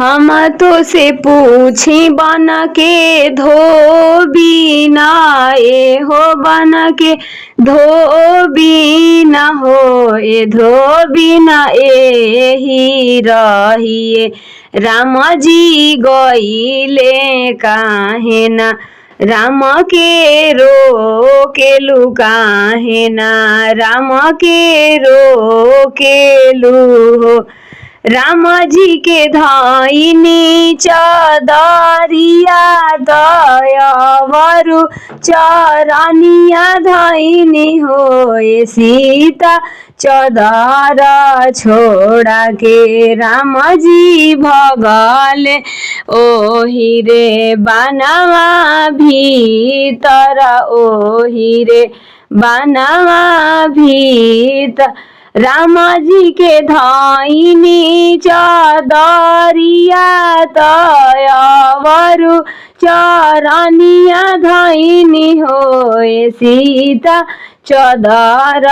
हम तो से पूछी बन के धोबीना ए हो बन के धोबीना हो ए धोबीना ए ही रहिए राम जी गईले काहे ना राम के रो के लू काहे ना राम के रो के लू हो राम जी के धाइनी चदरिया दयावरु चरनिया धाइनी होए सीता चदर छोड़ा के राम जी भगले ओहि रे बनवा भीतर ओहि रे बनवा भीतर राम जी के धाइनी चदरिया तयवरु चरनिया धाइनी होए सीता चदर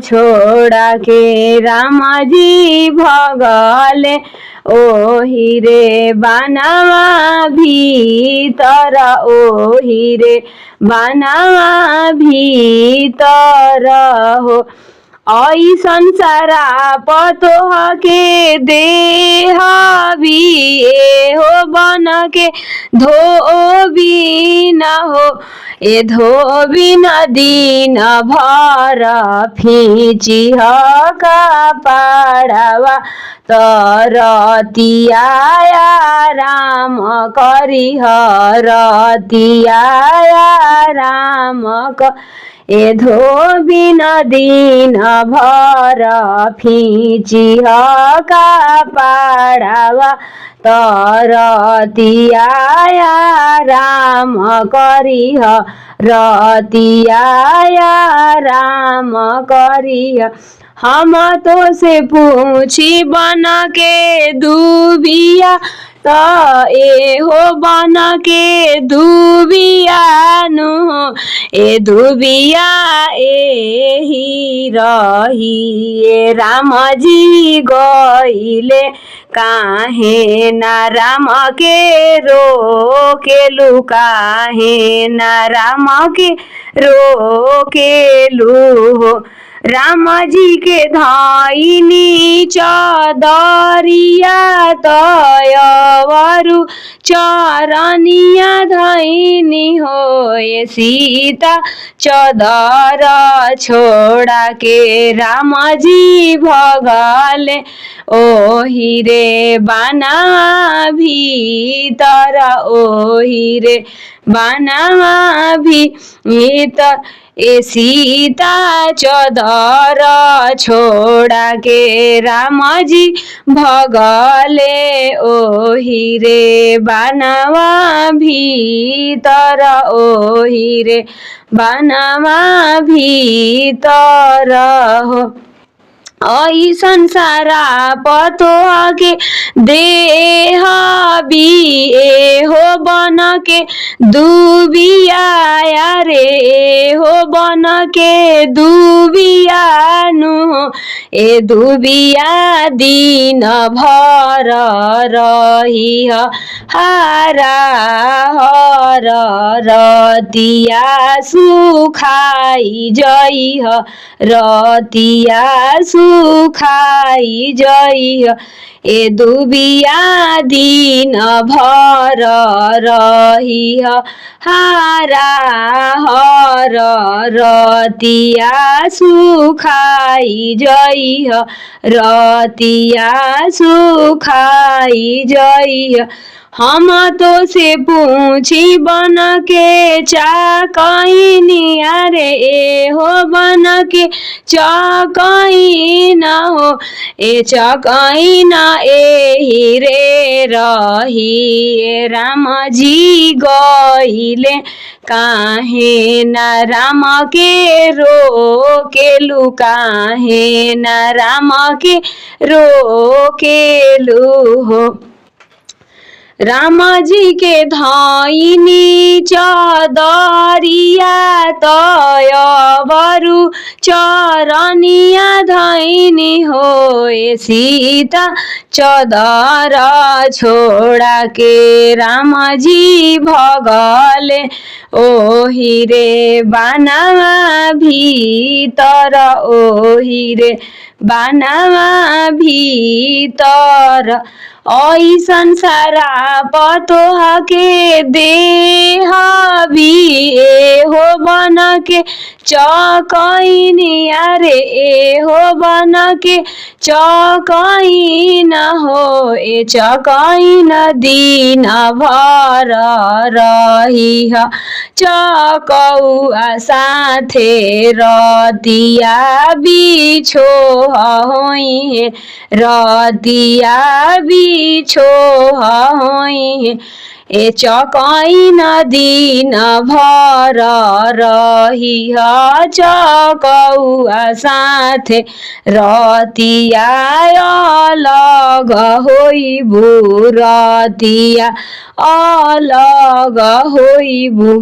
छोड़ा के राम जी भगले ओहि रे बनवा भीतर ओहि रे बनवा भीतर हो ऐसन शराप तोह के देह भी हो बन के धोबी न हो ए धोबी न दिन भर फीची का पाड़वा तरतिया राम करिह रतिया राम ए धोबी न दिन भर फीचिह का पाड़वा तरतिया राम करिह रतिया राम करिह हम तो से पूछी बन के दुबिया त ए हो बन के दुबिया नु ए दुबिया ए ही रही ए राम जी गईले काहे ना राम के रो के लू काहे ना राम के रो के लू हो राम जी के धाइनी चदरिया तयवरु चरनिया धाइनी होए सीता चदर छोड़ा के राम जी भगले ओहि रे बनवा भीतर ओहि रे बनवा भीतर ए सीता चदर छोड़ा के राम जी भगले ओहि रे बनवा भीतर ओहि रे बनवा भीतर हो ऐसन शराप तोह के देह भी हो बन के दुबिया रे हो बन के दुबिया नु ए दुबिया दिन भर रही हारा हर रतिया सुखाई जइह रतिया सुखाई जइह ए दुबिया दिन भर रही हारा हर रतिया सुखाई जइह रतिया सुखाई जइह हम तो से पूछी बन के चाकनी अरे ए हो बन के चाकई न हो ए चाकई न ए ही रे रही ए राम जी गईले काहे न राम के रो के लू काहे न राम के रो के लू हो राम जी के धाइनी चदरिया तय बरु चरनिया धैनी होए सीता चदर छोड़ा के राम जी भगले ओहि रे बानवा भीतर ओहि रे बानवा भीतर ऐसन सारा पतोह के देह भी हो बन के चकैनिया रे हो बन के चकैन हो ए चकैन दिन भर रही चकौआ साथे रतिया बिछो होई रतिया बिछो होई ए चकैन दिन भर रही चकौआ साथे रतिया अलग होइबु रतिया अलग होइबु।